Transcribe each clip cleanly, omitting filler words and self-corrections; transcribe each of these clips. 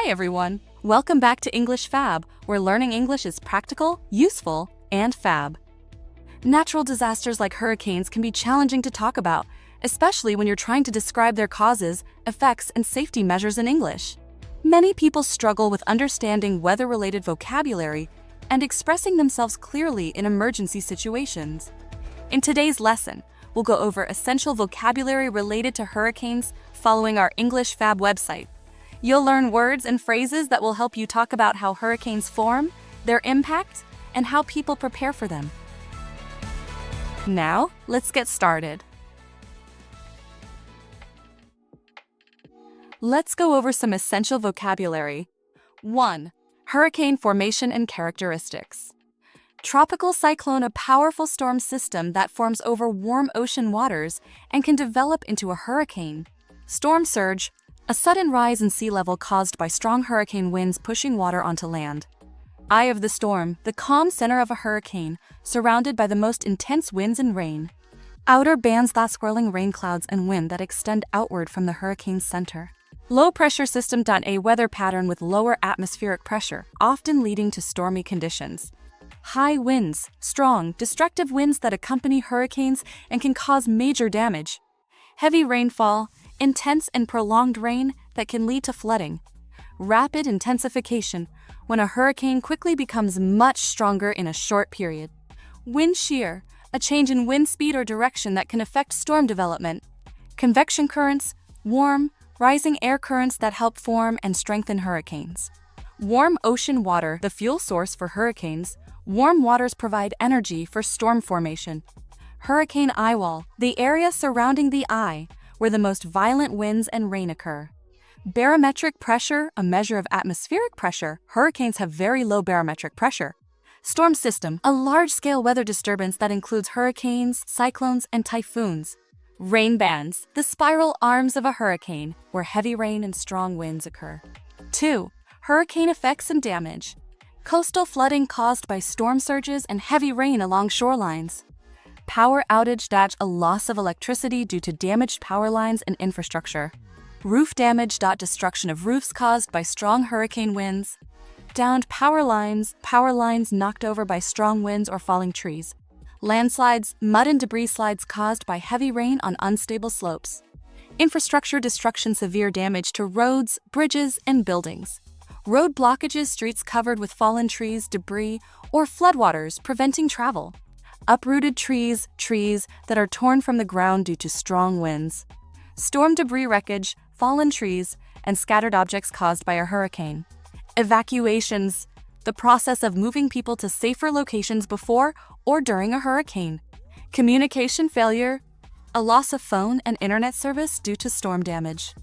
Hi everyone! Welcome back to English Fab, where learning English is practical, useful, and fab. Natural disasters like hurricanes can be challenging to talk about, especially when you're trying to describe their causes, effects, and safety measures in English. Many people struggle with understanding weather-related vocabulary and expressing themselves clearly in emergency situations. In today's lesson, we'll go over essential vocabulary related to hurricanes following our English Fab website. You'll learn words and phrases that will help you talk about how hurricanes form, their impact, and how people prepare for them. Now, let's get started. Let's go over some essential vocabulary. 1. Hurricane formation and characteristics. Tropical cyclone, a powerful storm system that forms over warm ocean waters and can develop into a hurricane. Storm surge, a sudden rise in sea level caused by strong hurricane winds pushing water onto land. Eye of the storm, the calm center of a hurricane, surrounded by the most intense winds and rain. Outer bands, that swirling rain clouds and wind that extend outward from the hurricane's center. Low pressure system, a weather pattern with lower atmospheric pressure, often leading to stormy conditions. High winds, strong, destructive winds that accompany hurricanes and can cause major damage. Heavy rainfall, intense and prolonged rain that can lead to flooding. Rapid intensification, when a hurricane quickly becomes much stronger in a short period. Wind shear, a change in wind speed or direction that can affect storm development. Convection currents, warm, rising air currents that help form and strengthen hurricanes. Warm ocean water, the fuel source for hurricanes. Warm waters provide energy for storm formation. Hurricane eye wall, the area surrounding the eye, where the most violent winds and rain occur. Barometric pressure, a measure of atmospheric pressure. Hurricanes have very low barometric pressure. Storm system, a large-scale weather disturbance that includes hurricanes, cyclones, and typhoons. Rain bands, the spiral arms of a hurricane, where heavy rain and strong winds occur. 2. Hurricane effects and damage. Coastal flooding caused by storm surges and heavy rain along shorelines. Power outage, a loss of electricity due to damaged power lines and infrastructure. Roof damage, destruction of roofs caused by strong hurricane winds. Downed power lines knocked over by strong winds or falling trees. Landslides, mud and debris slides caused by heavy rain on unstable slopes. Infrastructure destruction, severe damage to roads, bridges, and buildings. Road blockages, streets covered with fallen trees, debris, or floodwaters preventing travel. Uprooted trees that are torn from the ground due to strong winds. Storm debris wreckage, fallen trees, and scattered objects caused by a hurricane. Evacuations, the process of moving people to safer locations before or during a hurricane. Communication failure, a loss of phone and internet service due to storm damage.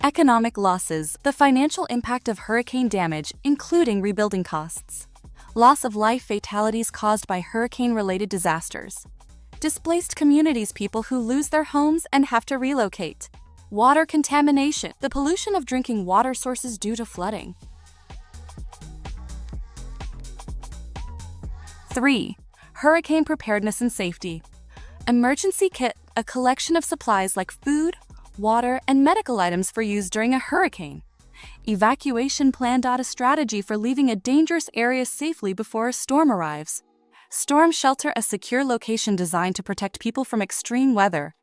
Economic losses, the financial impact of hurricane damage, including rebuilding costs. Loss of life, fatalities caused by hurricane-related disasters. Displaced communities, people who lose their homes and have to relocate. Water contamination, the pollution of drinking water sources due to flooding. 3. Hurricane preparedness and safety. Emergency kit, a collection of supplies like food, water, and medical items for use during a hurricane. Evacuation plan, a strategy for leaving a dangerous area safely before a storm arrives. Storm shelter, a secure location designed to protect people from extreme weather.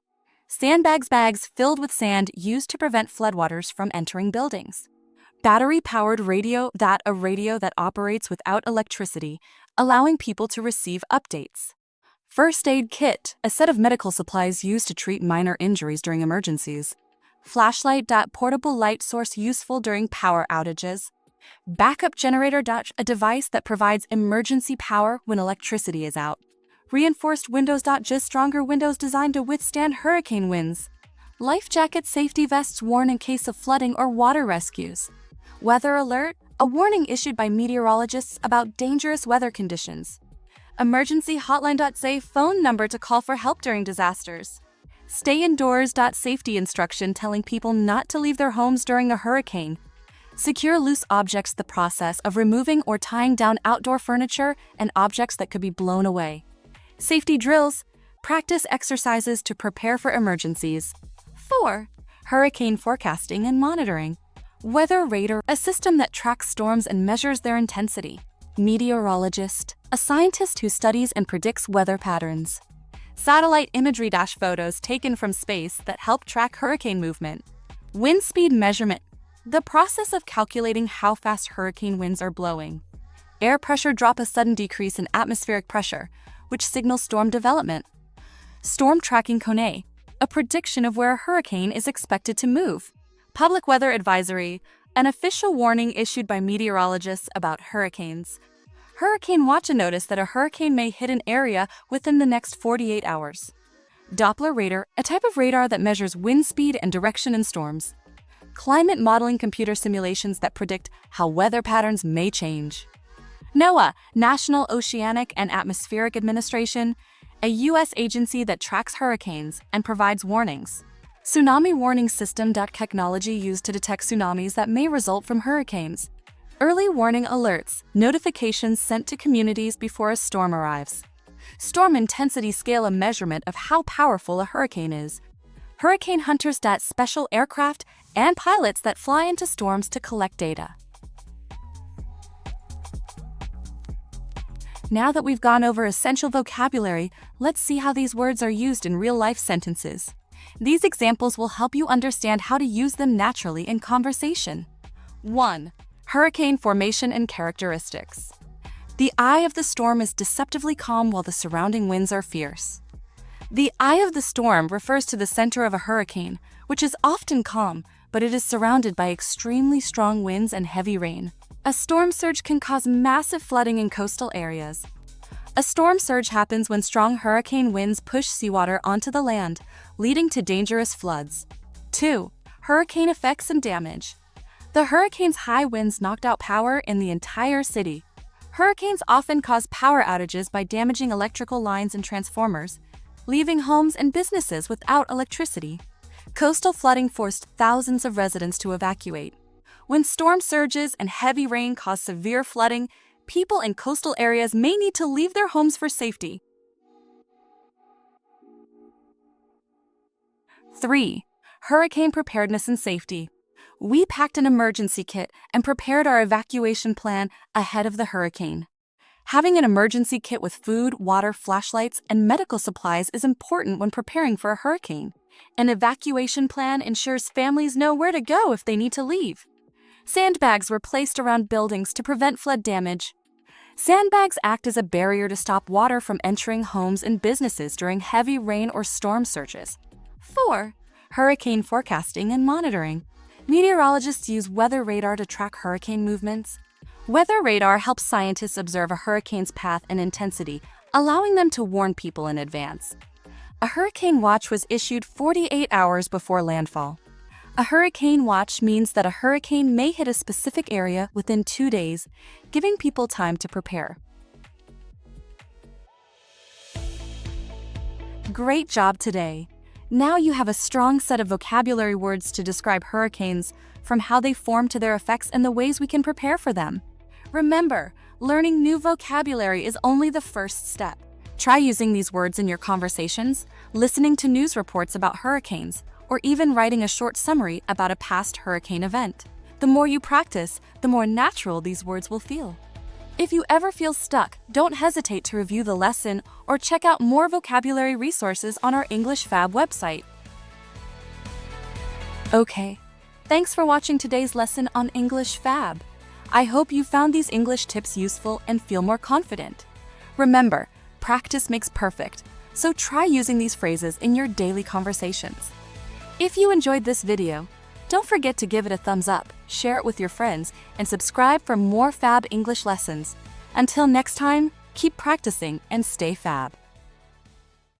Sandbags, bags filled with sand used to prevent floodwaters from entering buildings. Battery-powered radio, a radio that operates without electricity, allowing people to receive updates. First aid kit, a set of medical supplies used to treat minor injuries during emergencies. Flashlight, portable light source useful during power outages. Backup generator, a device that provides emergency power when electricity is out. Reinforced windows, stronger windows designed to withstand hurricane winds. Life jacket, safety vests worn in case of flooding or water rescues. Weather alert, a warning issued by meteorologists about dangerous weather conditions. Emergency hotline, safe phone number to call for help during disasters. Stay indoors, safety instruction telling people not to leave their homes during a hurricane. Secure loose objects, the process of removing or tying down outdoor furniture and objects that could be blown away. Safety drills, practice exercises to prepare for emergencies. 4. Hurricane forecasting and monitoring. Weather radar, a system that tracks storms and measures their intensity. Meteorologist, a scientist who studies and predicts weather patterns. Satellite imagery photos taken from space that help track hurricane movement. Wind speed measurement, the process of calculating how fast hurricane winds are blowing. Air pressure drop, a sudden decrease in atmospheric pressure, which signals storm development. Storm tracking cone, a prediction of where a hurricane is expected to move. Public weather advisory, an official warning issued by meteorologists about hurricanes. Hurricane watch, a notice that a hurricane may hit an area within the next 48 hours. Doppler radar, a type of radar that measures wind speed and direction in storms. Climate modeling, computer simulations that predict how weather patterns may change. NOAA, National Oceanic and Atmospheric Administration, a U.S. agency that tracks hurricanes and provides warnings. Tsunami warning system, technology used to detect tsunamis that may result from hurricanes. Early warning alerts, notifications sent to communities before a storm arrives. Storm intensity scale, a measurement of how powerful a hurricane is. Hurricane hunters, special aircraft and pilots that fly into storms to collect data. Now that we've gone over essential vocabulary, let's see how these words are used in real-life sentences. These examples will help you understand how to use them naturally in conversation. 1. Hurricane formation and characteristics. The eye of the storm is deceptively calm while the surrounding winds are fierce. The eye of the storm refers to the center of a hurricane, which is often calm, but it is surrounded by extremely strong winds and heavy rain. A storm surge can cause massive flooding in coastal areas. A storm surge happens when strong hurricane winds push seawater onto the land, leading to dangerous floods. 2. Hurricane effects and damage. The hurricane's high winds knocked out power in the entire city. Hurricanes often cause power outages by damaging electrical lines and transformers, leaving homes and businesses without electricity. Coastal flooding forced thousands of residents to evacuate. When storm surges and heavy rain cause severe flooding, people in coastal areas may need to leave their homes for safety. 3. Hurricane preparedness and safety. We packed an emergency kit and prepared our evacuation plan ahead of the hurricane. Having an emergency kit with food, water, flashlights, and medical supplies is important when preparing for a hurricane. An evacuation plan ensures families know where to go if they need to leave. Sandbags were placed around buildings to prevent flood damage. Sandbags act as a barrier to stop water from entering homes and businesses during heavy rain or storm surges. 4. Hurricane forecasting and monitoring. Meteorologists use weather radar to track hurricane movements. Weather radar helps scientists observe a hurricane's path and intensity, allowing them to warn people in advance. A hurricane watch was issued 48 hours before landfall. A hurricane watch means that a hurricane may hit a specific area within 2 days, giving people time to prepare. Great job today! Now you have a strong set of vocabulary words to describe hurricanes, from how they form to their effects and the ways we can prepare for them. Remember, learning new vocabulary is only the first step. Try using these words in your conversations, listening to news reports about hurricanes, or even writing a short summary about a past hurricane event. The more you practice, the more natural these words will feel. If you ever feel stuck, don't hesitate to review the lesson or check out more vocabulary resources on our English Fab website. Okay, thanks for watching today's lesson on English Fab. I hope you found these English tips useful and feel more confident. Remember, practice makes perfect, so try using these phrases in your daily conversations. If you enjoyed this video, don't forget to give it a thumbs up, share it with your friends, and subscribe for more Fab English lessons. Until next time, keep practicing and stay Fab.